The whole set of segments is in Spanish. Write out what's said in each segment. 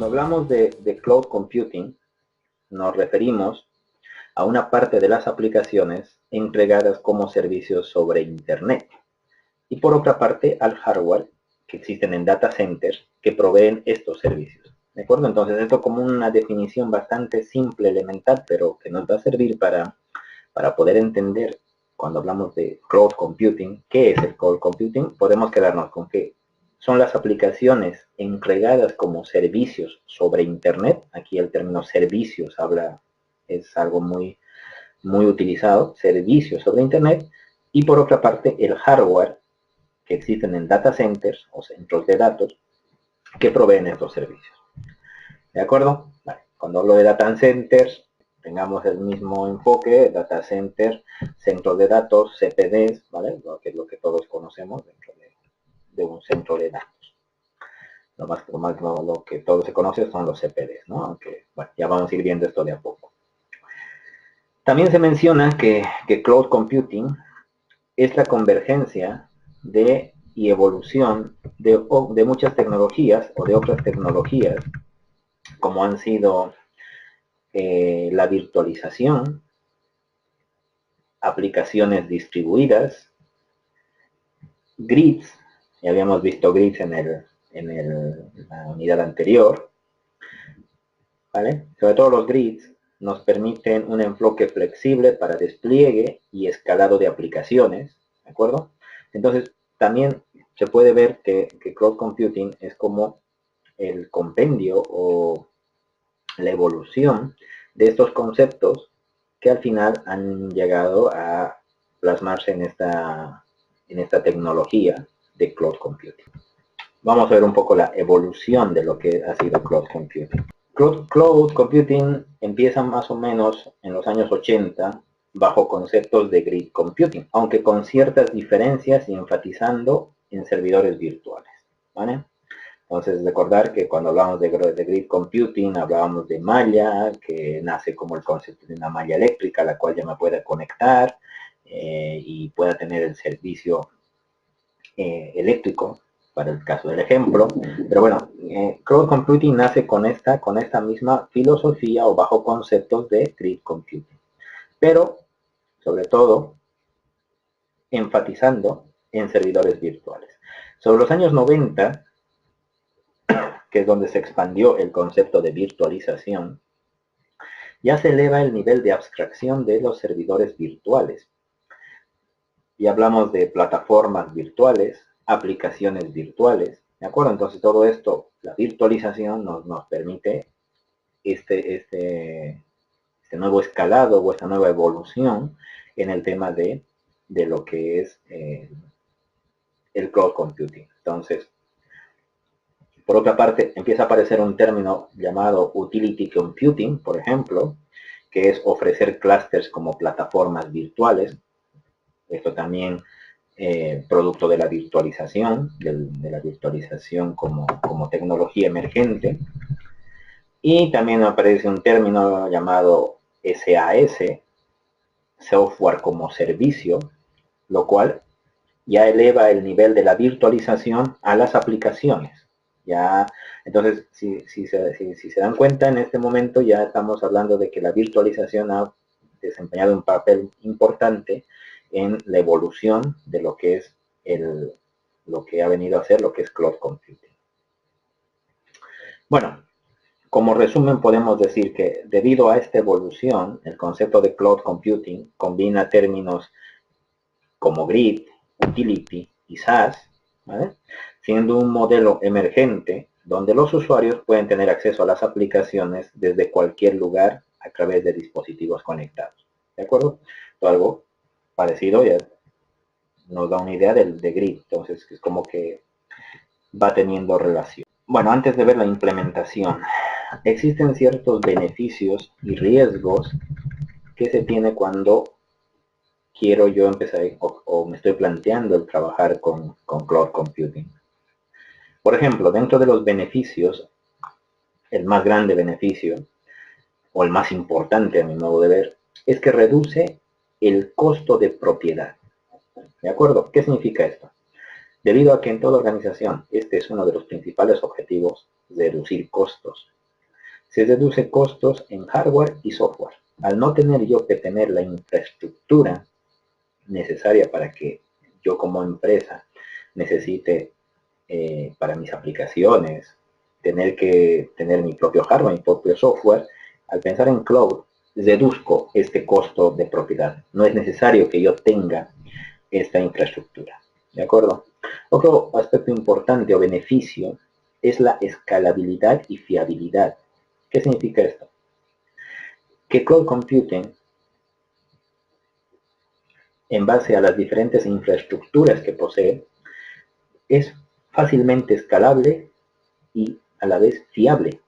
hablamos de cloud computing, nos referimos a una parte de las aplicaciones entregadas como servicios sobre Internet. Y por otra parte, al hardware que existen en data centers que proveen estos servicios. ¿De acuerdo? Entonces, esto como una definición bastante simple, elemental, pero que nos va a servir para poder entender cuando hablamos de cloud computing, ¿qué es el cloud computing? Podemos quedarnos con que son las aplicaciones entregadas como servicios sobre Internet. Aquí el término servicios es algo muy utilizado, servicios sobre Internet. Y por otra parte, el hardware que existen en data centers o centros de datos que proveen estos servicios. ¿De acuerdo? Vale. Cuando hablo de data centers, tengamos el mismo enfoque, data center, centros de datos, CPDs, ¿vale? Que es lo que todos conocemos dentro de un centro de datos. Lo que todos se conoce son los CPDs, ¿no? Aunque, bueno, ya vamos a ir viendo esto de a poco. También se menciona que cloud computing es la convergencia y evolución de muchas tecnologías o de otras tecnologías, como han sido la virtualización, aplicaciones distribuidas, grids, ya habíamos visto grids en la unidad anterior, ¿vale? Sobre todo los grids nos permiten un enfoque flexible para despliegue y escalado de aplicaciones, ¿de acuerdo? Entonces, también se puede ver que cloud computing es como el compendio o la evolución de estos conceptos que al final han llegado a plasmarse en esta tecnología de cloud computing. Vamos a ver un poco la evolución de lo que ha sido cloud computing. Cloud computing empieza más o menos en los años 80 bajo conceptos de grid computing, aunque con ciertas diferencias y enfatizando en servidores virtuales, ¿vale? Entonces, recordar que cuando hablamos de grid computing, hablábamos de malla, que nace como el concepto de una malla eléctrica, la cual ya me pueda conectar y pueda tener el servicio eléctrico, para el caso del ejemplo. Pero bueno, cloud computing nace con esta misma filosofía o bajo conceptos de grid computing. Pero, sobre todo, enfatizando en servidores virtuales. Sobre los años 90, que es donde se expandió el concepto de virtualización, ya se eleva el nivel de abstracción de los servidores virtuales. Y hablamos de plataformas virtuales, aplicaciones virtuales, ¿de acuerdo? Entonces todo esto, la virtualización nos permite este nuevo escalado o esta nueva evolución en el tema de lo que es el cloud computing. Entonces, por otra parte, empieza a aparecer un término llamado utility computing, por ejemplo, que es ofrecer clústeres como plataformas virtuales. Esto también producto de la virtualización, de la virtualización como tecnología emergente. Y también aparece un término llamado SaaS, software como servicio, lo cual ya eleva el nivel de la virtualización a las aplicaciones. Ya, entonces, si se dan cuenta, en este momento ya estamos hablando de que la virtualización ha desempeñado un papel importante en la evolución de lo que es lo que ha venido a ser lo que es cloud computing. Bueno, como resumen podemos decir que debido a esta evolución, el concepto de cloud computing combina términos como grid, utility y SaaS, ¿vale? Siendo un modelo emergente donde los usuarios pueden tener acceso a las aplicaciones desde cualquier lugar a través de dispositivos conectados. ¿De acuerdo? Todo algo parecido ya nos da una idea de grid, entonces es como que va teniendo relación. Bueno, antes de ver la implementación, existen ciertos beneficios y riesgos que se tiene cuando quiero yo empezar o me estoy planteando el trabajar con cloud computing. Por ejemplo, dentro de los beneficios, el más grande beneficio, o el más importante a mi modo de ver, es que reduce el costo de propiedad. ¿De acuerdo? ¿Qué significa esto? Debido a que en toda organización este es uno de los principales objetivos, reducir costos. se deduce costos en hardware y software. Al no tener yo que tener la infraestructura necesaria para que yo como empresa necesite para mis aplicaciones, tener que tener mi propio hardware, mi propio software, al pensar en cloud, deduzco este costo de propiedad. No es necesario que yo tenga esta infraestructura. ¿De acuerdo? Otro aspecto importante o beneficio es la escalabilidad y fiabilidad. ¿Qué significa esto? Que cloud computing, en base a las diferentes infraestructuras que posee, es fácilmente escalable y a la vez fiable.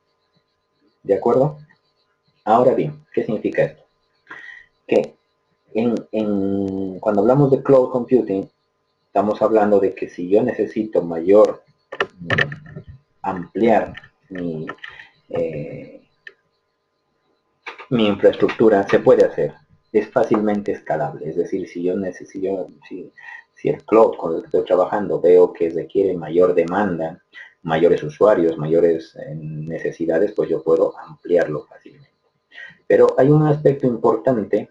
¿De acuerdo? Ahora bien, ¿qué significa esto? Que cuando hablamos de cloud computing, estamos hablando de que si yo necesito ampliar mi infraestructura, se puede hacer. Es fácilmente escalable. Es decir, si el cloud con el que estoy trabajando veo que requiere mayor demanda, mayores usuarios, mayores necesidades, pues yo puedo ampliarlo fácilmente. Pero hay un aspecto importante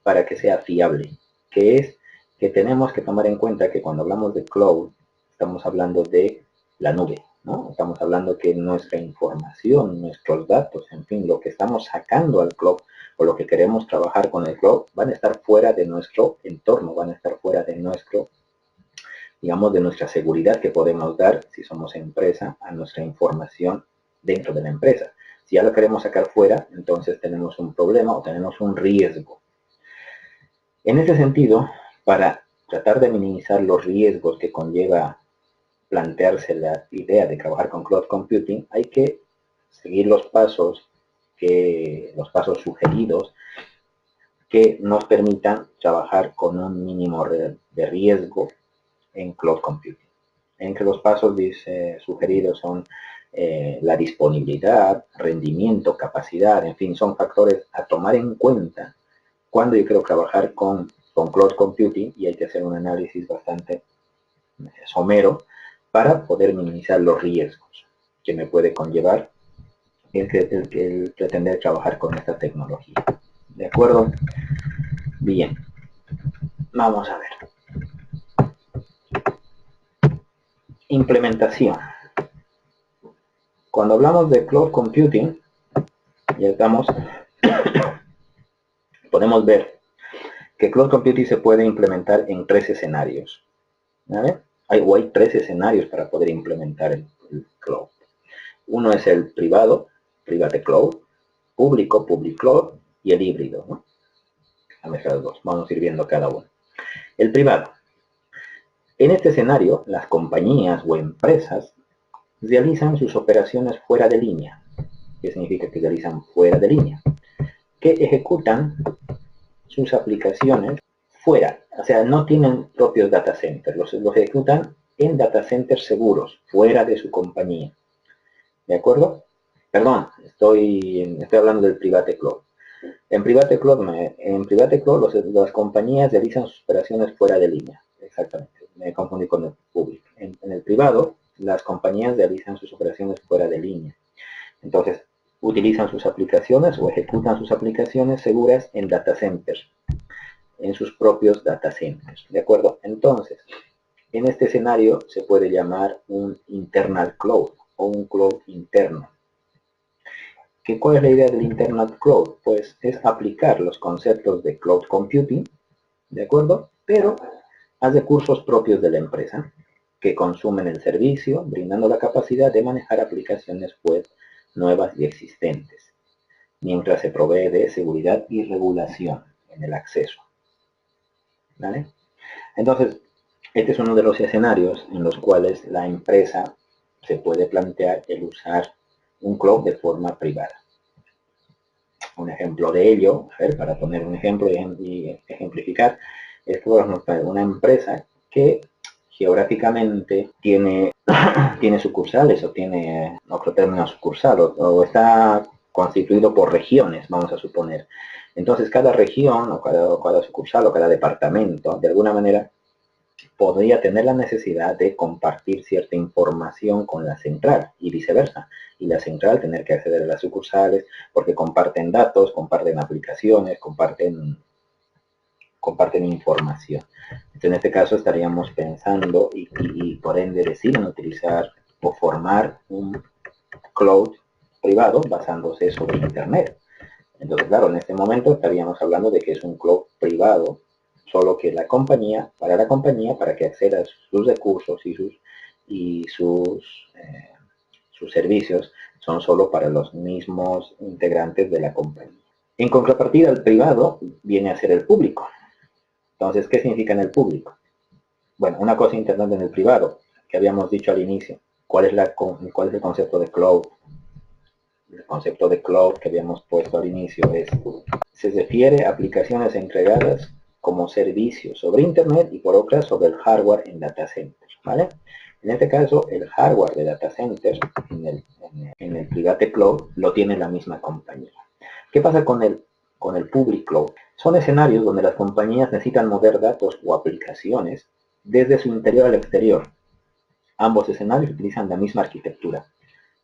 para que sea fiable, que es que tenemos que tomar en cuenta que cuando hablamos de cloud, estamos hablando de la nube, ¿no? Estamos hablando que nuestra información, nuestros datos, en fin, lo que estamos sacando al cloud o lo que queremos trabajar con el cloud, van a estar fuera de nuestro entorno, van a estar fuera de digamos, de nuestra seguridad que podemos dar, si somos empresa, a nuestra información dentro de la empresa. Si ya lo queremos sacar fuera, entonces tenemos un problema o tenemos un riesgo. En ese sentido, para tratar de minimizar los riesgos que conlleva plantearse la idea de trabajar con cloud computing, hay que seguir los pasos sugeridos que nos permitan trabajar con un mínimo de riesgo en cloud computing. Entre los pasos sugeridos son la disponibilidad, rendimiento, capacidad, en fin, son factores a tomar en cuenta cuando yo quiero trabajar con cloud computing, y hay que hacer un análisis bastante somero para poder minimizar los riesgos que me puede conllevar el pretender trabajar con esta tecnología. ¿De acuerdo? Bien. Vamos a ver. Implementación. Cuando hablamos de cloud computing, ya estamos, podemos ver que cloud computing se puede implementar en 3 escenarios. ¿Vale? Hay 3 escenarios para poder implementar el cloud. Uno es el privado, private cloud, público, public cloud, y el híbrido, ¿no? A mezclar dos. Vamos a ir viendo cada uno. El privado. En este escenario, las compañías o empresas realizan sus operaciones fuera de línea. ¿Qué significa que realizan fuera de línea? Que ejecutan sus aplicaciones fuera, o sea, no tienen propios data centers, los ejecutan en data centers seguros, fuera de su compañía. ¿De acuerdo? Perdón, estoy hablando del private cloud. En private cloud las compañías realizan sus operaciones fuera de línea. Exactamente, me confundí con el público. En el privado, las compañías realizan sus operaciones fuera de línea. Entonces, utilizan sus aplicaciones o ejecutan sus aplicaciones seguras en data centers, en sus propios data centers. ¿De acuerdo? Entonces, en este escenario se puede llamar un internal cloud o un cloud interno. ¿Cuál es la idea del internal cloud? Pues es aplicar los conceptos de cloud computing, ¿de acuerdo? Pero a recursos propios de la empresa que consumen el servicio, brindando la capacidad de manejar aplicaciones web nuevas y existentes, mientras se provee de seguridad y regulación en el acceso. ¿Vale? Entonces, este es uno de los escenarios en los cuales la empresa se puede plantear el usar un cloud de forma privada. Un ejemplo de ello, a ver, para poner un ejemplo y ejemplificar, es que una empresa que geográficamente tiene sucursales o tiene otro término sucursal o está constituido por regiones, vamos a suponer. Entonces cada región o cada sucursal o cada departamento de alguna manera podría tener la necesidad de compartir cierta información con la central y viceversa. Y la central tener que acceder a las sucursales porque comparten datos, comparten aplicaciones, comparten información. Entonces, en este caso estaríamos pensando y por ende deciden utilizar o formar un cloud privado basándose sobre Internet. Entonces, claro, en este momento estaríamos hablando de que es un cloud privado, solo que la compañía, para que acceda a sus recursos sus servicios, son solo para los mismos integrantes de la compañía. En contrapartida, el privado viene a ser el público. Entonces, ¿qué significa en el público? Bueno, una cosa importante en el privado, que habíamos dicho al inicio. ¿Cuál es el concepto de cloud? El concepto de cloud que habíamos puesto al inicio se refiere a aplicaciones entregadas como servicios sobre Internet y por otras sobre el hardware en data centers, ¿vale? En este caso, el hardware de data centers en el private cloud lo tiene la misma compañía. ¿Qué pasa con el public cloud? Son escenarios donde las compañías necesitan mover datos o aplicaciones desde su interior al exterior. Ambos escenarios utilizan la misma arquitectura,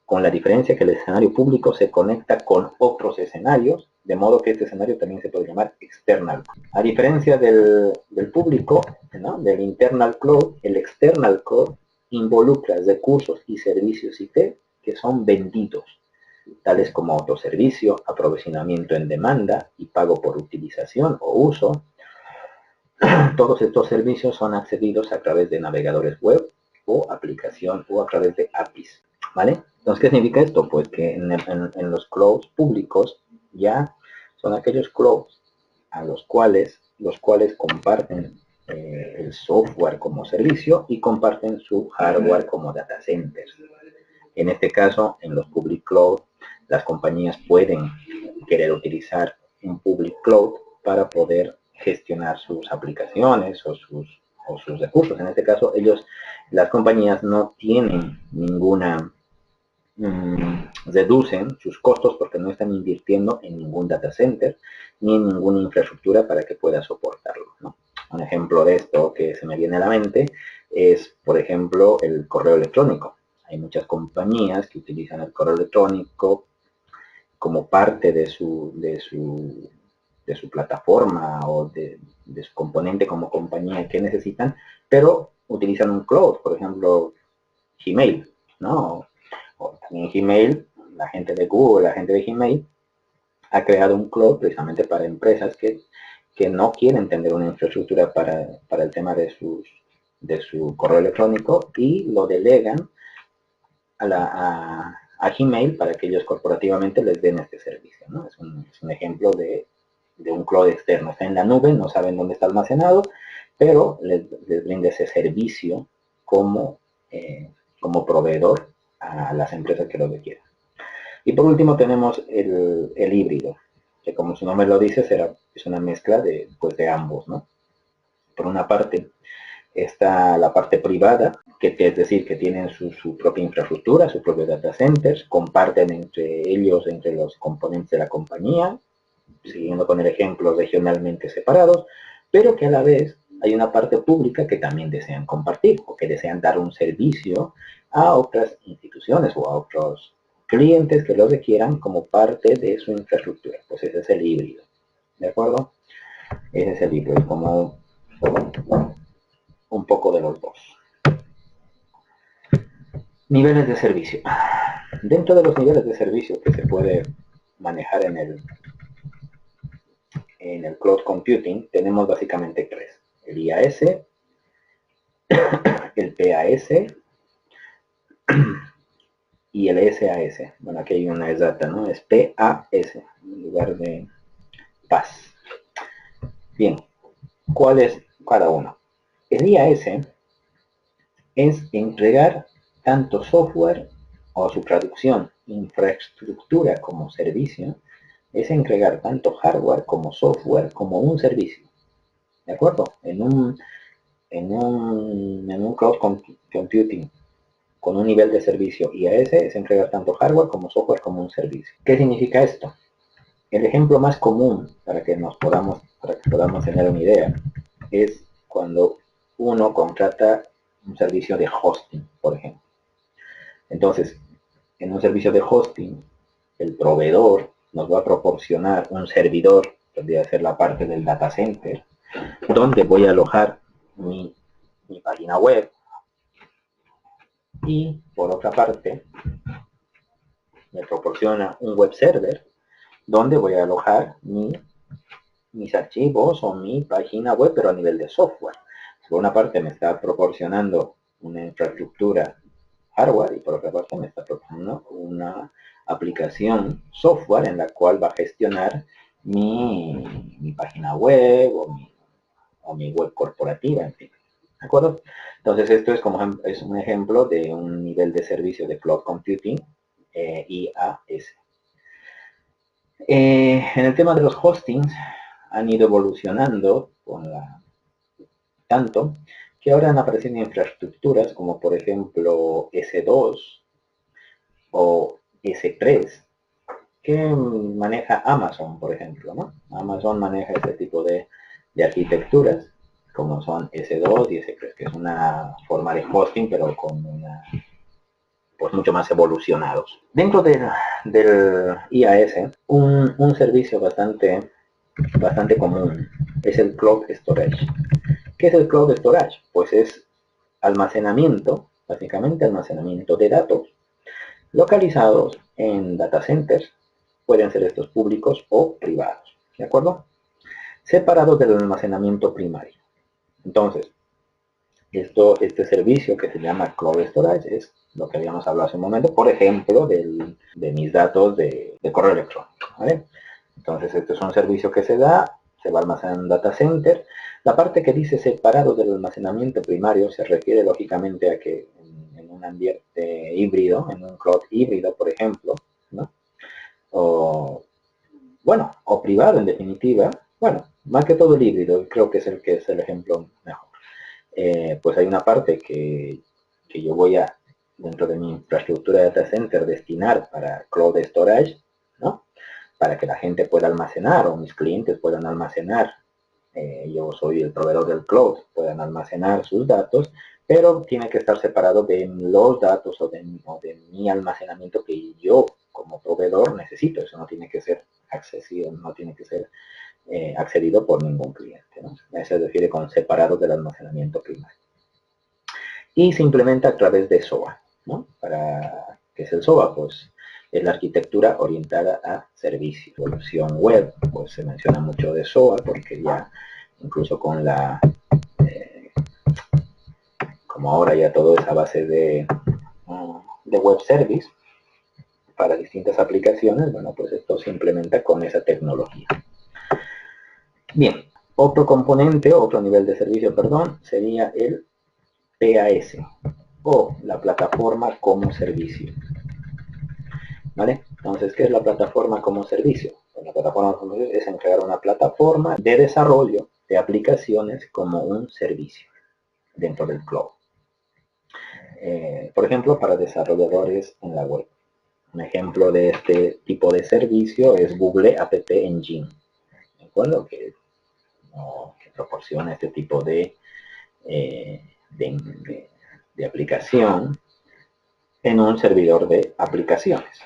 con la diferencia que el escenario público se conecta con otros escenarios, de modo que este escenario también se puede llamar external. A diferencia del público, ¿no?, del internal cloud, el external cloud involucra recursos y servicios IT que son vendidos, tales como autoservicio, aprovisionamiento en demanda y pago por utilización o uso. Todos estos servicios son accedidos a través de navegadores web o aplicación o a través de APIs, ¿vale? Entonces, ¿qué significa esto? Pues que en los clouds públicos ya son aquellos clouds a los cuales comparten el software como servicio y comparten su hardware como data centers. En este caso, en los public cloud, las compañías pueden querer utilizar un public cloud para poder gestionar sus aplicaciones o sus recursos. En este caso, las compañías no tienen ninguna, reducen sus costos porque no están invirtiendo en ningún data center ni en ninguna infraestructura para que pueda soportarlo, ¿no? Un ejemplo de esto que se me viene a la mente es, por ejemplo, el correo electrónico. Hay muchas compañías que utilizan el correo electrónico como parte de su plataforma o de su componente como compañía que necesitan, pero utilizan un cloud, por ejemplo, Gmail, ¿no? O también Gmail, la gente de Google, la gente de Gmail, ha creado un cloud precisamente para empresas que no quieren tener una infraestructura para el tema de su correo electrónico y lo delegan a Gmail para que ellos corporativamente les den este servicio, ¿no? Es un ejemplo de un cloud externo. Está en la nube, no saben dónde está almacenado, pero les brinda ese servicio como proveedor a las empresas que lo requieran. Y por último tenemos el híbrido, que como su nombre lo dice, es una mezcla de ambos, ¿no? Por una parte está la parte privada, que es decir, que tienen su propia infraestructura, sus propios data centers, comparten entre ellos, entre los componentes de la compañía, siguiendo con el ejemplo, regionalmente separados, pero que a la vez hay una parte pública que también desean compartir o que desean dar un servicio a otras instituciones o a otros clientes que lo requieran como parte de su infraestructura. Pues ese es el híbrido, ¿de acuerdo? Ese es el híbrido, como un poco de los dos. Niveles de servicio. Dentro de los niveles de servicio que se puede manejar en el cloud computing, tenemos básicamente tres: el IaaS, el PaaS y el SaaS. Bueno, aquí hay una errata, ¿no? Es PaaS en lugar de PaaS. Bien, ¿cuál es cada uno? El IaaS es entregar tanto software o su traducción, infraestructura como servicio, es entregar tanto hardware como software como un servicio. ¿De acuerdo? En un cloud computing con un nivel de servicio IaaS es entregar tanto hardware como software como un servicio. ¿Qué significa esto? El ejemplo más común para que podamos tener una idea es cuando uno contrata un servicio de hosting, por ejemplo. Entonces, en un servicio de hosting, el proveedor nos va a proporcionar un servidor, tendría que ser la parte del data center, donde voy a alojar mi página web, y por otra parte me proporciona un web server donde voy a alojar mis archivos o mi página web, pero a nivel de software. Por una parte me está proporcionando una infraestructura hardware y por otra parte me está proporcionando una aplicación software en la cual va a gestionar mi página web o mi web corporativa, en fin. ¿De acuerdo? Entonces esto es, es un ejemplo de un nivel de servicio de Cloud Computing IaaS. En el tema de los hostings han ido evolucionando tanto que ahora han aparecido infraestructuras como por ejemplo S2 o S3 que maneja Amazon, por ejemplo, ¿no? Amazon maneja este tipo de arquitecturas como son S2 y S3, que es una forma de hosting pero con pues mucho más evolucionados. Dentro del IaaS, un servicio bastante común es el Cloud Storage. ¿Qué es el Cloud Storage? Pues es almacenamiento, básicamente almacenamiento de datos localizados en data centers, pueden ser estos públicos o privados, ¿de acuerdo? Separados del almacenamiento primario. Entonces, este servicio que se llama Cloud Storage es lo que habíamos hablado hace un momento, por ejemplo, de mis datos de correo electrónico, ¿vale? Entonces, este es un servicio que se va a almacenar en un data center. La parte que dice separado del almacenamiento primario se refiere lógicamente a que en un ambiente híbrido, en un cloud híbrido, por ejemplo, ¿no? O privado en definitiva, bueno, más que todo el híbrido, creo que es el ejemplo mejor. Pues hay una parte que yo voy a, dentro de mi infraestructura de data center, destinar para cloud storage, ¿no? Para que la gente pueda almacenar o mis clientes puedan almacenar, yo soy el proveedor del cloud, puedan almacenar sus datos, pero tiene que estar separado de los datos o de mi almacenamiento que yo como proveedor necesito. Eso no tiene que ser accesible, no tiene que ser accedido por ningún cliente, ¿no? Eso se refiere con separado del almacenamiento primario. Y se implementa a través de SOA, ¿no? ¿Qué es el SOA? Pues es la arquitectura orientada a servicios. Evolución web, pues se menciona mucho de SOA porque ya incluso con como ahora ya todo es a base de web service para distintas aplicaciones, bueno, pues esto se implementa con esa tecnología. Bien, otro componente, otro nivel de servicio, perdón, sería el PaaS o la plataforma como servicio. ¿Vale? Entonces, ¿qué es la plataforma como servicio? Pues la plataforma como servicio es entregar una plataforma de desarrollo de aplicaciones como un servicio dentro del cloud. Por ejemplo, para desarrolladores en la web. Un ejemplo de este tipo de servicio es Google App Engine, ¿de acuerdo? Que proporciona este tipo de aplicación en un servidor de aplicaciones.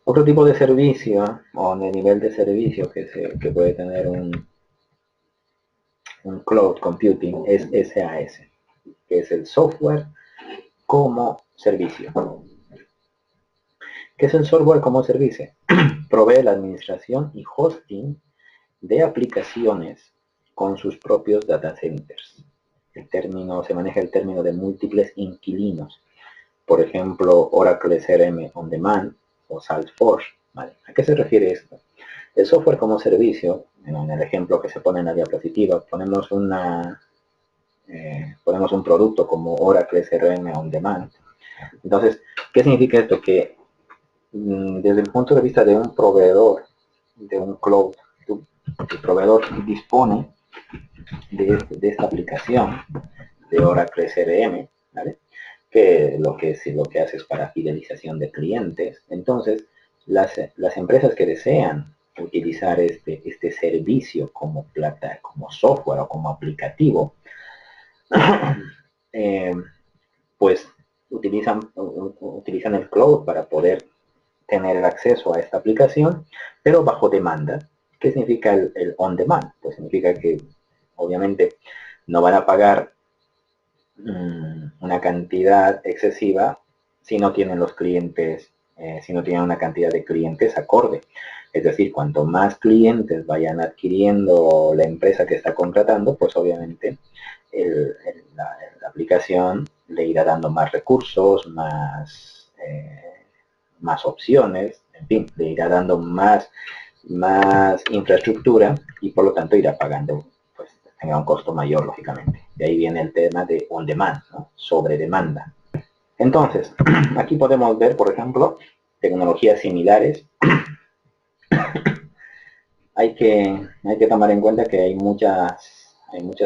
Otro tipo de servicio o de nivel de servicio que puede tener un cloud computing es SaaS, que es el software como servicio. ¿Qué es el software como servicio? Provee la administración y hosting de aplicaciones con sus propios data centers. Se maneja el término de múltiples inquilinos. Por ejemplo, Oracle CRM On Demand o Salesforce. ¿Vale? ¿A qué se refiere esto? El software como servicio, en el ejemplo que se pone en la diapositiva, ponemos un producto como Oracle CRM On Demand. Entonces, ¿qué significa esto? Que desde el punto de vista de un proveedor, de un cloud, el proveedor dispone de esta aplicación de Oracle CRM, ¿vale? Que lo que hace es para fidelización de clientes. Entonces, las empresas que desean utilizar este servicio como software o como aplicativo, pues utilizan el cloud para poder tener el acceso a esta aplicación, pero bajo demanda. ¿Qué significa el on demand? Pues significa que obviamente no van a pagar una cantidad excesiva si no tienen los clientes, si no tienen una cantidad de clientes acorde. Es decir, cuanto más clientes vayan adquiriendo la empresa que está contratando, pues obviamente la aplicación le irá dando más recursos, más opciones, en fin, le irá dando más infraestructura y por lo tanto irá pagando, pues tenga un costo mayor, lógicamente. De ahí viene el tema de on demand, ¿no? Sobre demanda. Entonces, aquí podemos ver, por ejemplo, tecnologías similares. hay que tomar en cuenta que hay muchas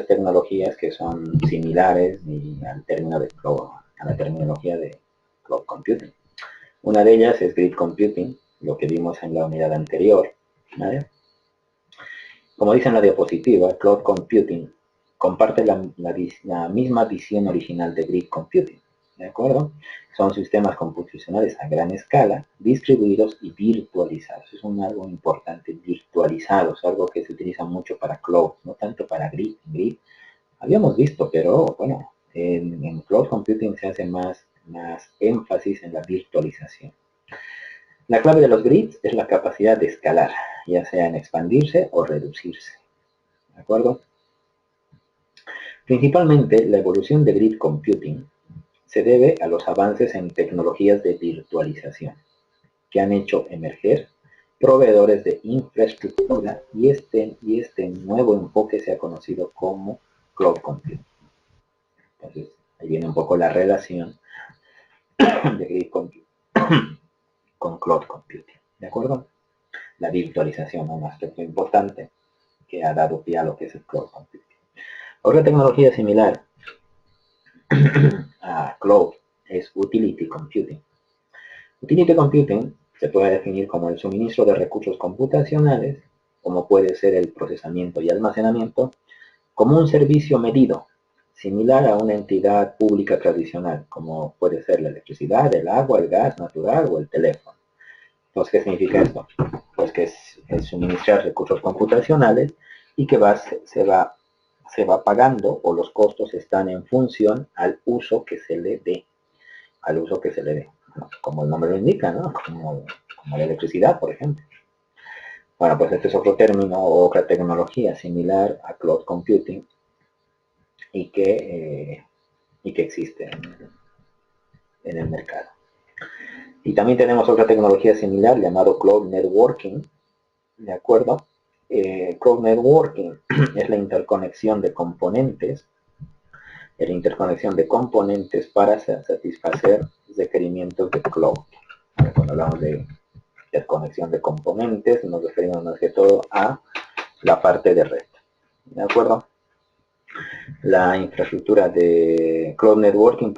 tecnologías que son similares y al término de cloud, a la terminología de cloud computing. Una de ellas es grid computing, lo que vimos en la unidad anterior, ¿vale? Como dice en la diapositiva, cloud computing comparte la misma visión original de grid computing, ¿de acuerdo? Son sistemas computacionales a gran escala, distribuidos y virtualizados. Es algo importante, virtualizados, algo que se utiliza mucho para cloud, no tanto para grid. Grid habíamos visto, pero bueno, en cloud computing se hace más énfasis en la virtualización. La clave de los grids es la capacidad de escalar, ya sea en expandirse o reducirse. ¿De acuerdo? Principalmente, la evolución de grid computing se debe a los avances en tecnologías de virtualización, que han hecho emerger proveedores de infraestructura y este nuevo enfoque se ha conocido como cloud computing. Entonces, ahí viene un poco la relación de grid computing con cloud computing. ¿De acuerdo? La virtualización, un aspecto importante que ha dado pie a lo que es el cloud computing. Otra tecnología similar a cloud es utility computing. Utility computing se puede definir como el suministro de recursos computacionales, como puede ser el procesamiento y almacenamiento, como un servicio medido, similar a una entidad pública tradicional, como puede ser la electricidad, el agua, el gas natural o el teléfono. Entonces, ¿qué significa esto? Pues que es suministrar recursos computacionales y que se va pagando, o los costos están en función al uso que se le dé. ¿No? Como el nombre lo indica, ¿no? Como la electricidad, por ejemplo. Bueno, pues este es otro término o otra tecnología similar a cloud computing y que existe en el mercado. Y también tenemos otra tecnología similar llamado cloud networking, ¿de acuerdo? Cloud networking es la interconexión de componentes, para satisfacer requerimientos de cloud. Cuando hablamos de interconexión de componentes, nos referimos más que todo a la parte de red, ¿de acuerdo? La infraestructura de cloud networking,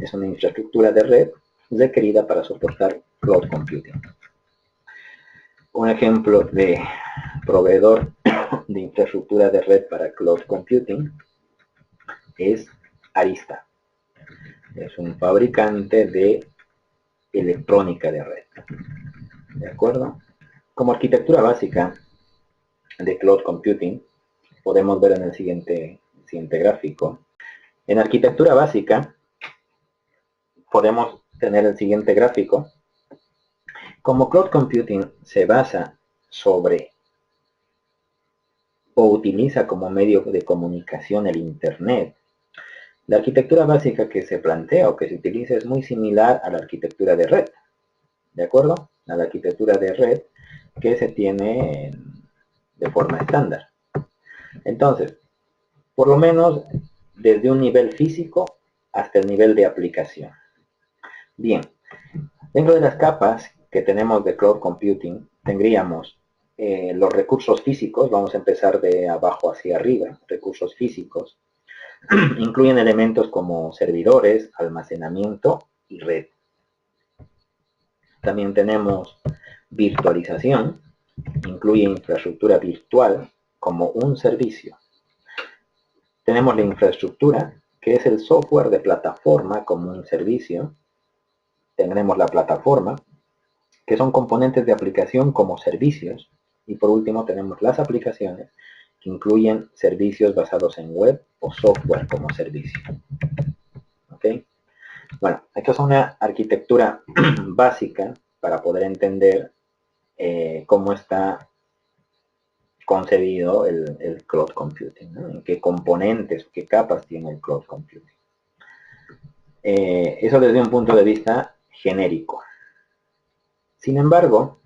es una infraestructura de red requerida para soportar cloud computing. Un ejemplo de proveedor de infraestructura de red para cloud computing es Arista. Es un fabricante de electrónica de red. ¿De acuerdo? Como arquitectura básica de cloud computing, podemos ver en el siguiente gráfico. En arquitectura básica, podemos tener el siguiente gráfico. Como cloud computing se basa sobre o utiliza como medio de comunicación el Internet, la arquitectura básica que se plantea o que se utiliza es muy similar a la arquitectura de red, ¿de acuerdo? A la arquitectura de red que se tiene de forma estándar. Entonces, por lo menos desde un nivel físico hasta el nivel de aplicación. Bien, dentro de las capas que tenemos de cloud computing, tendríamos los recursos físicos, vamos a empezar de abajo hacia arriba, recursos físicos, incluyen elementos como servidores, almacenamiento y red. También tenemos virtualización, incluye infraestructura virtual como un servicio. Tenemos la infraestructura, que es el software de plataforma como un servicio. Tendremos la plataforma, que son componentes de aplicación como servicios. Y por último tenemos las aplicaciones, que incluyen servicios basados en web o software como servicio. ¿Ok? Bueno, esto es una arquitectura básica para poder entender cómo está concebido el cloud computing, ¿no? En qué componentes, qué capas tiene el cloud computing. Eso desde un punto de vista genérico. Sin embargo,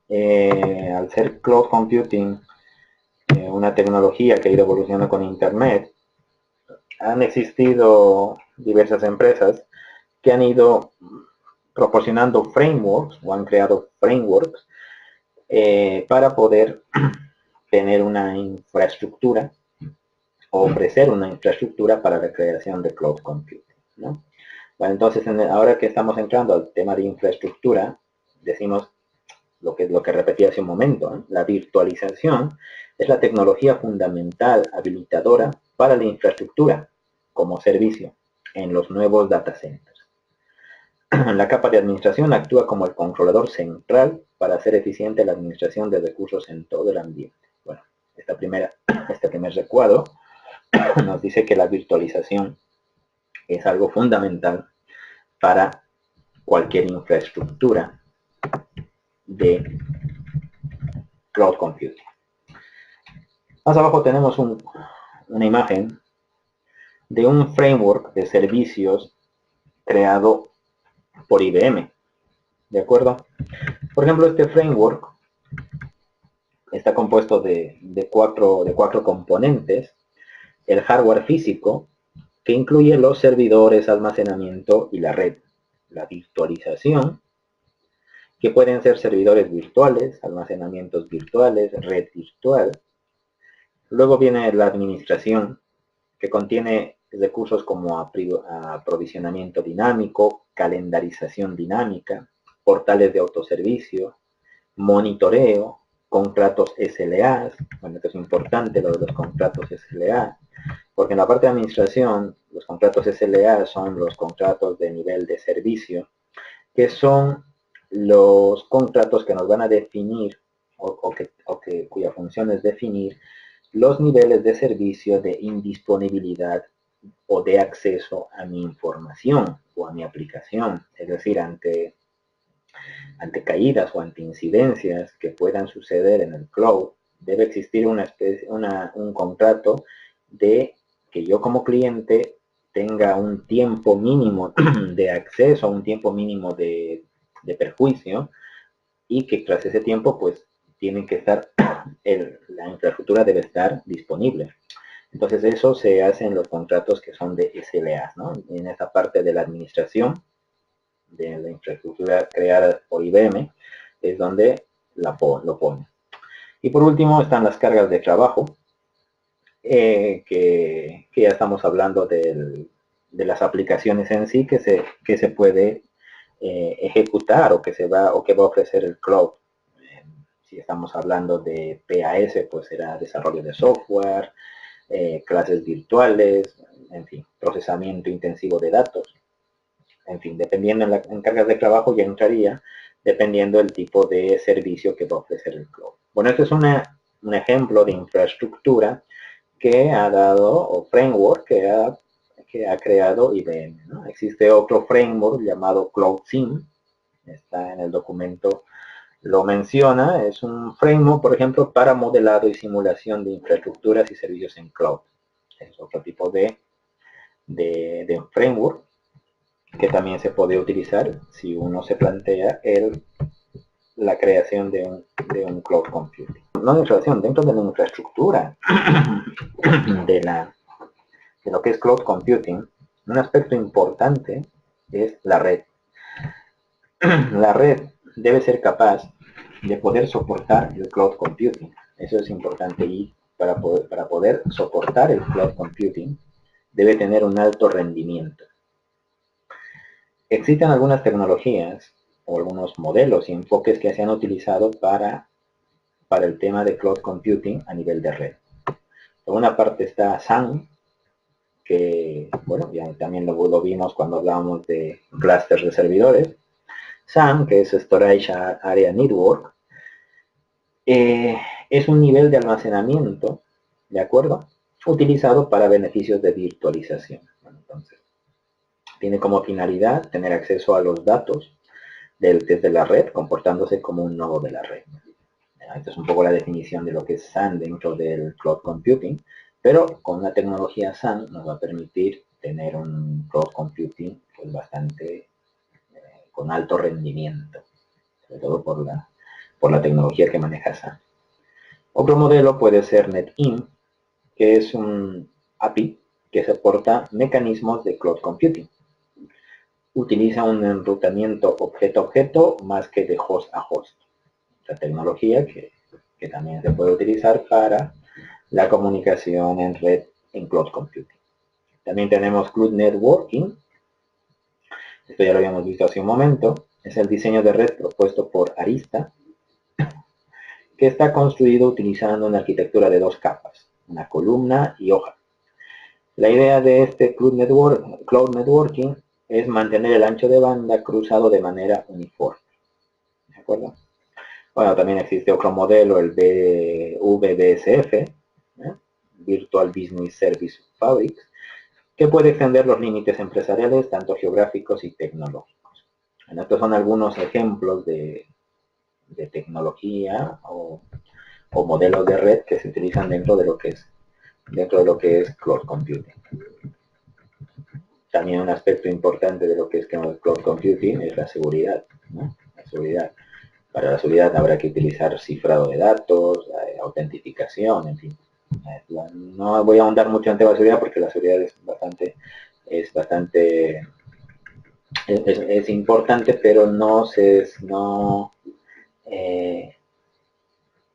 al ser cloud computing una tecnología que ha ido evolucionando con Internet, han existido diversas empresas que han ido proporcionando frameworks o han creado frameworks para poder tener una infraestructura o ofrecer una infraestructura para la creación de cloud computing, ¿no? Bueno, entonces, ahora que estamos entrando al tema de infraestructura, decimos lo que repetí hace un momento, ¿eh? La virtualización es la tecnología fundamental habilitadora para la infraestructura como servicio en los nuevos data centers. La capa de administración actúa como el controlador central para hacer eficiente la administración de recursos en todo el ambiente. Bueno, este primer recuadro nos dice que la virtualización es algo fundamental para cualquier infraestructura de cloud computing. Más abajo tenemos una imagen de un framework de servicios creado por IBM. ¿De acuerdo? Por ejemplo, este framework está compuesto de cuatro componentes. El hardware físico, que incluye los servidores, almacenamiento y la red. La virtualización, que pueden ser servidores virtuales, almacenamientos virtuales, red virtual. Luego viene la administración, que contiene recursos como aprovisionamiento dinámico, calendarización dinámica, portales de autoservicio, monitoreo, contratos SLA. Bueno, esto es importante, lo de los contratos SLA, porque en la parte de administración, los contratos SLA son los contratos de nivel de servicio, que son los contratos que nos van a definir cuya función es definir los niveles de servicio de indisponibilidad o de acceso a mi información o a mi aplicación. Es decir, ante caídas o ante incidencias que puedan suceder en el cloud, debe existir un contrato de que yo como cliente tenga un tiempo mínimo de acceso, un tiempo mínimo de perjuicio, y que tras ese tiempo pues tienen que estar, la infraestructura debe estar disponible. Entonces eso se hace en los contratos que son de SLA, ¿no? En esa parte de la administración de la infraestructura creada por IBM es donde lo pone. Y por último están las cargas de trabajo, que ya estamos hablando de las aplicaciones en sí que se puede ejecutar o que va a ofrecer el cloud. Si estamos hablando de PAS, pues será desarrollo de software, clases virtuales, en fin, procesamiento intensivo de datos. En fin, dependiendo en cargas de trabajo ya entraría, dependiendo del tipo de servicio que va a ofrecer el cloud. Bueno, este es un ejemplo de infraestructura que ha dado, o framework que ha creado IBM, ¿no? Existe otro framework llamado CloudSIM, está en el documento, lo menciona, es un framework, por ejemplo, para modelado y simulación de infraestructuras y servicios en cloud. Es otro tipo de framework que también se puede utilizar si uno se plantea la creación de un cloud computing. No de creación, dentro de la infraestructura de lo que es cloud computing, un aspecto importante es la red. La red debe ser capaz de poder soportar el cloud computing. Eso es importante, y para poder soportar el cloud computing debe tener un alto rendimiento. Existen algunas tecnologías o algunos modelos y enfoques que se han utilizado para el tema de cloud computing a nivel de red. Por una parte está SAN, que, bueno, ya también lo vimos cuando hablábamos de clústeres de servidores. SAN, que es Storage Area Network, es un nivel de almacenamiento, ¿de acuerdo?, utilizado para beneficios de virtualización. Bueno, entonces, tiene como finalidad tener acceso a los datos desde la red, comportándose como un nodo de la red. Esta es un poco la definición de lo que es SAN dentro del Cloud Computing, pero con una tecnología SAN nos va a permitir tener un Cloud Computing pues bastante con alto rendimiento, sobre todo por la tecnología que maneja SAN. Otro modelo puede ser NetInt, que es un API que soporta mecanismos de Cloud Computing. Utiliza un enrutamiento objeto a objeto más que de host a host. La tecnología que también se puede utilizar para la comunicación en red en Cloud Computing. También tenemos Cloud Networking. Esto ya lo habíamos visto hace un momento. Es el diseño de red propuesto por Arista, que está construido utilizando una arquitectura de dos capas, una columna y hoja. La idea de este Cloud Networking es mantener el ancho de banda cruzado de manera uniforme. ¿De acuerdo? Bueno, también existe otro modelo, el VBSF, Virtual Business Service Fabric, que puede extender los límites empresariales, tanto geográficos y tecnológicos. Bueno, estos son algunos ejemplos de tecnología o modelos de red que se utilizan dentro de lo que es Cloud Computing. También un aspecto importante de lo que es Cloud Computing es la seguridad, ¿no? La seguridad. Para la seguridad habrá que utilizar cifrado de datos, autentificación, en fin. No voy a ahondar mucho en temas de seguridad porque la seguridad es importante, pero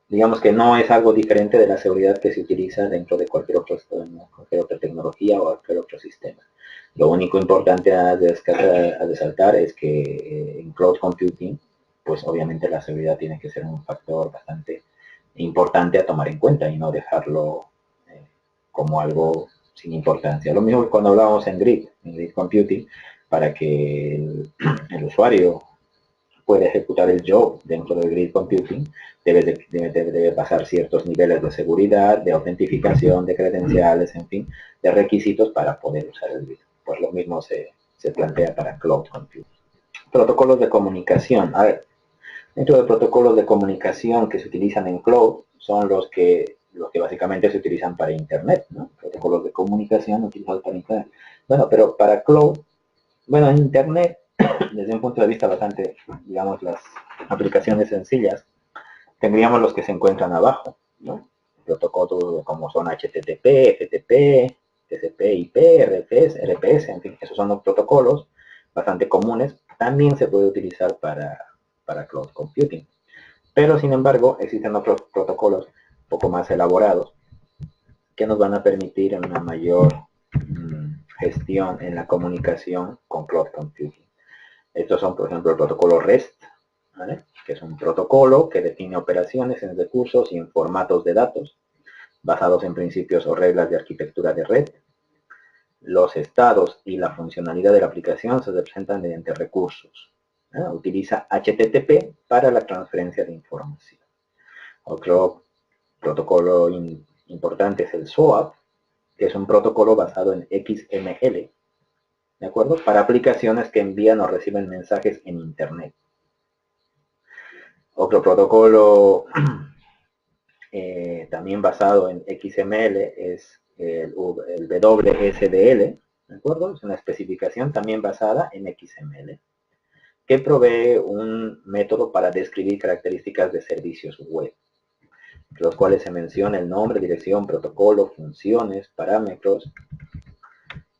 digamos que no es algo diferente de la seguridad que se utiliza dentro de cualquier otra tecnología o cualquier otro sistema. Lo único importante a resaltar es que en Cloud Computing, pues obviamente la seguridad tiene que ser un factor bastante importante a tomar en cuenta y no dejarlo como algo sin importancia. Lo mismo que cuando hablábamos en Grid Computing, para que el usuario pueda ejecutar el job dentro del Grid Computing, debe pasar ciertos niveles de seguridad, de autentificación, de credenciales, en fin, de requisitos para poder usar el Grid. Pues lo mismo se plantea para Cloud Computing. Protocolos de comunicación. A ver, dentro de protocolos de comunicación que se utilizan en Cloud son los que básicamente se utilizan para Internet, ¿no? Protocolos de comunicación utilizados para Internet. Bueno, pero para Cloud, bueno, en Internet, desde un punto de vista bastante, digamos, las aplicaciones sencillas, tendríamos los que se encuentran abajo, ¿no? Protocolos como son HTTP, FTP, TCP/IP, RPS, en fin, esos son los protocolos bastante comunes. También se puede utilizar para Cloud Computing. Pero, sin embargo, existen otros protocolos un poco más elaborados que nos van a permitir una mayor gestión en la comunicación con Cloud Computing. Estos son, por ejemplo, el protocolo REST, ¿vale?, que es un protocolo que define operaciones en recursos y en formatos de datos basados en principios o reglas de arquitectura de red. Los estados y la funcionalidad de la aplicación se representan mediante recursos. Utiliza HTTP para la transferencia de información. Otro protocolo importante es el SOAP, que es un protocolo basado en XML, ¿de acuerdo?, para aplicaciones que envían o reciben mensajes en Internet. Otro protocolo también basado en XML es el WSDL, ¿de acuerdo? Es una especificación también basada en XML, que provee un método para describir características de servicios web, los cuales se menciona el nombre, dirección, protocolo, funciones, parámetros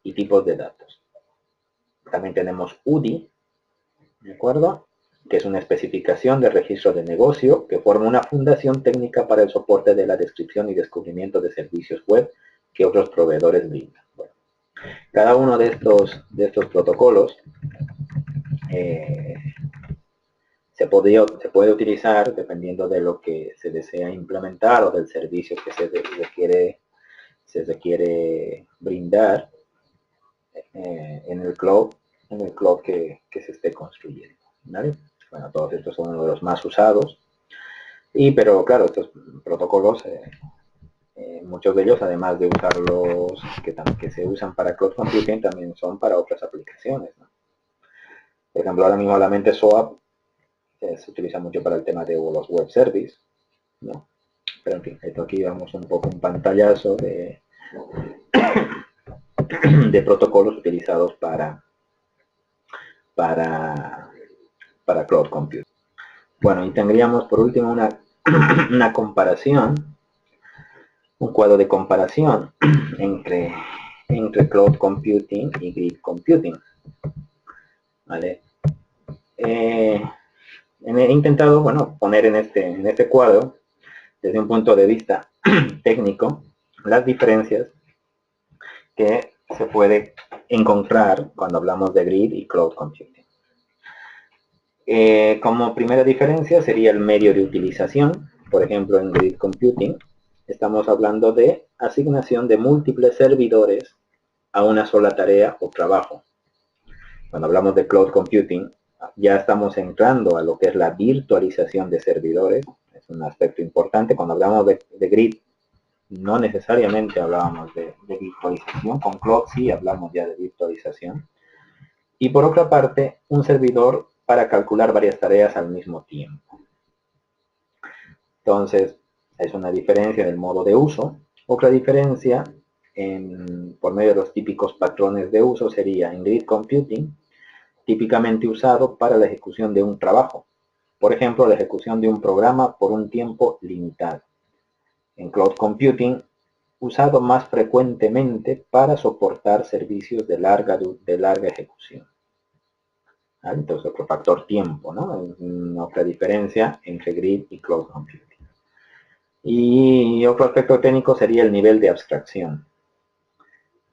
y tipos de datos. También tenemos UDI, ¿de acuerdo?, que es una especificación de registro de negocio que forma una fundación técnica para el soporte de la descripción y descubrimiento de servicios web que otros proveedores brindan. Bueno, cada uno de estos protocolos se puede utilizar dependiendo de lo que se desea implementar o del servicio que se requiere brindar en el cloud que se esté construyendo, ¿vale? Bueno, todos estos son uno de los más usados. Pero claro, estos protocolos, muchos de ellos, además de usarlos que se usan para cloud computing, también son para otras aplicaciones, ¿no? Por ejemplo, ahora mismo la mente SOAP se utiliza mucho para el tema de los web service, ¿no? Pero en fin, esto aquí vamos un poco un pantallazo de protocolos utilizados para, para cloud computing. Bueno, y tendríamos por último una comparación, un cuadro de comparación entre cloud computing y grid computing, ¿vale? He intentado, bueno, poner en este cuadro, desde un punto de vista técnico, las diferencias que se puede encontrar cuando hablamos de grid y cloud computing. Como primera diferencia sería el medio de utilización. Por ejemplo, en grid computing estamos hablando de asignación de múltiples servidores a una sola tarea o trabajo. Cuando hablamos de cloud computing, ya estamos entrando a lo que es la virtualización de servidores. Es un aspecto importante. Cuando hablamos de grid, no necesariamente hablábamos de virtualización. Con cloud sí hablamos ya de virtualización. Y por otra parte, un servidor para calcular varias tareas al mismo tiempo. Entonces, es una diferencia en el modo de uso. Otra diferencia, por medio de los típicos patrones de uso, sería en grid computing, típicamente usado para la ejecución de un trabajo. Por ejemplo, la ejecución de un programa por un tiempo limitado. En cloud computing, usado más frecuentemente para soportar servicios de larga ejecución. Entonces, otro factor tiempo, ¿no? Otra diferencia entre grid y cloud computing. Y otro aspecto técnico sería el nivel de abstracción.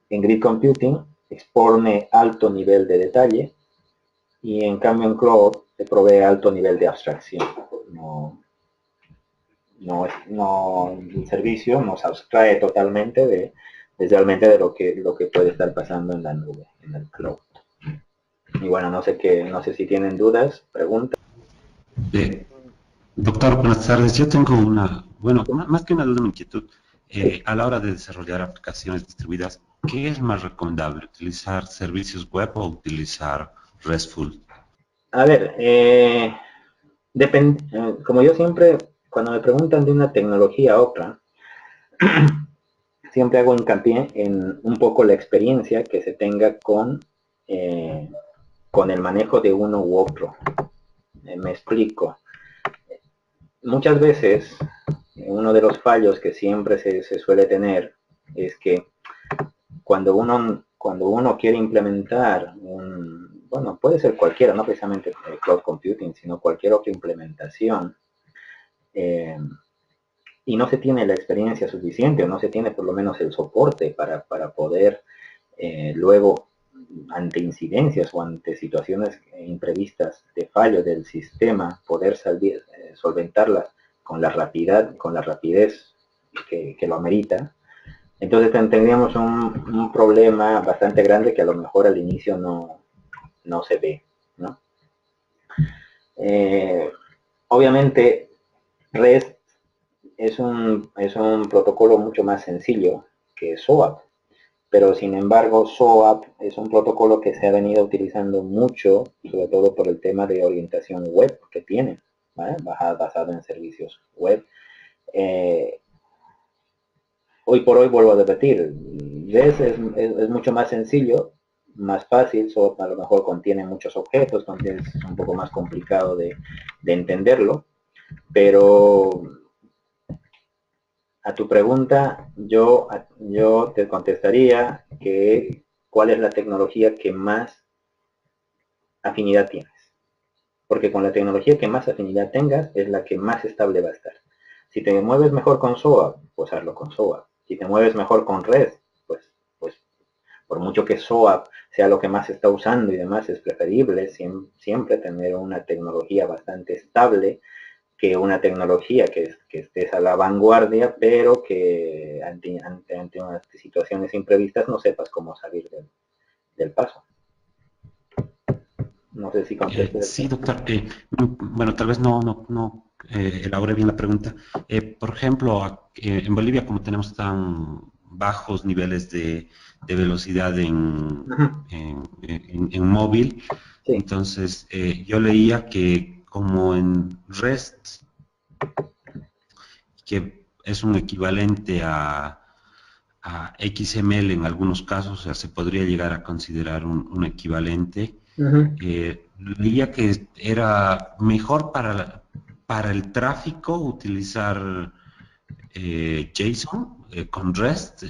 En grid computing expone alto nivel de detalle y en cambio en cloud se provee alto nivel de abstracción. El servicio nos abstrae totalmente realmente de lo que puede estar pasando en la nube, en el cloud. Y bueno, no sé si tienen dudas, preguntas. Doctor, buenas tardes. Yo tengo más que una duda, una inquietud. A la hora de desarrollar aplicaciones distribuidas, ¿qué es más recomendable? ¿Utilizar servicios web o utilizar RESTful? A ver, como yo siempre, cuando me preguntan de una tecnología a otra, siempre hago hincapié en un poco la experiencia que se tenga con el manejo de uno u otro. Me explico. Muchas veces, uno de los fallos que siempre se suele tener es que cuando uno quiere implementar bueno, puede ser cualquiera, no precisamente cloud computing, sino cualquier otra implementación, y no se tiene la experiencia suficiente o no se tiene por lo menos el soporte para poder luego, ante incidencias o ante situaciones imprevistas de fallo del sistema, poder solventarlas con la rapidez que lo amerita. Entonces tendríamos un problema bastante grande que a lo mejor al inicio no se ve, ¿no? Obviamente REST es un protocolo mucho más sencillo que SOAP, pero sin embargo SOAP es un protocolo que se ha venido utilizando mucho, sobre todo por el tema de orientación web que tiene, ¿vale? Basado en servicios web. Hoy por hoy, vuelvo a repetir, REST es mucho más sencillo, más fácil, SOAP a lo mejor contiene muchos objetos, es un poco más complicado de entenderlo, pero a tu pregunta, yo te contestaría que cuál es la tecnología que más afinidad tienes. Porque con la tecnología que más afinidad tengas es la que más estable va a estar. Si te mueves mejor con SOAP, pues hazlo con SOAP. Si te mueves mejor con REST, pues por mucho que SOAP sea lo que más se está usando y demás, es preferible siempre tener una tecnología bastante estable que una tecnología que estés a la vanguardia, pero que ante unas situaciones imprevistas no sepas cómo salir del paso. No sé si contesté. Sí, doctor. Bueno, tal vez no elaboré bien la pregunta. Por ejemplo, en Bolivia, como tenemos tan bajos niveles de velocidad Ujú. en móvil, Sí. entonces yo leía que como en REST, que es un equivalente a XML en algunos casos, o sea, se podría llegar a considerar un equivalente. Ujú. Leía que era mejor para el tráfico utilizar JSON con REST,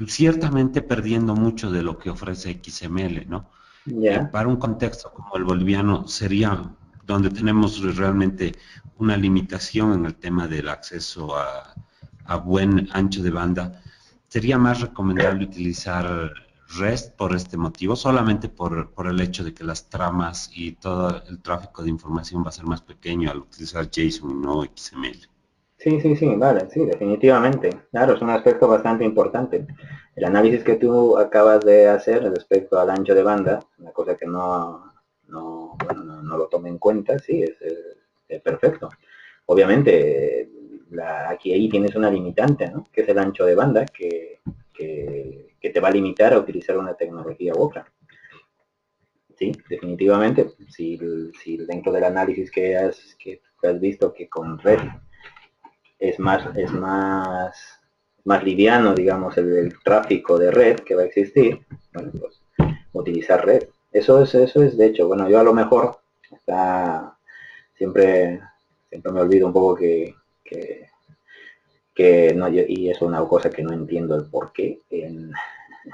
ciertamente perdiendo mucho de lo que ofrece XML, ¿no? Ya. Para un contexto como el boliviano sería donde tenemos realmente una limitación en el tema del acceso a buen ancho de banda, sería más recomendable utilizar REST por este motivo, solamente por el hecho de que las tramas y todo el tráfico de información va a ser más pequeño al utilizar JSON y no XML. Sí, sí, sí, vale, sí, definitivamente. Claro, es un aspecto bastante importante. El análisis que tú acabas de hacer respecto al ancho de banda, una cosa que bueno, no lo tomé en cuenta, sí, es perfecto. Obviamente, aquí ahí tienes una limitante, ¿no? Que es el ancho de banda, que te va a limitar a utilizar una tecnología u otra. Sí, definitivamente. Si dentro del análisis que has visto que con red es más liviano, digamos, el tráfico de red que va a existir, bueno, pues utilizar red. Eso es de hecho, bueno, yo a lo mejor está, siempre, siempre me olvido un poco que no, y es una cosa que no entiendo el por qué. En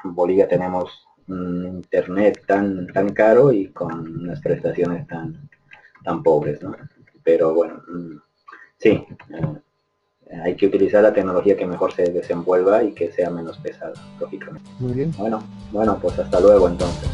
Bolivia tenemos un internet tan caro y con unas prestaciones tan pobres, ¿no? Pero bueno, sí, hay que utilizar la tecnología que mejor se desenvuelva y que sea menos pesada, lógicamente. Muy bien. Bueno, pues hasta luego entonces.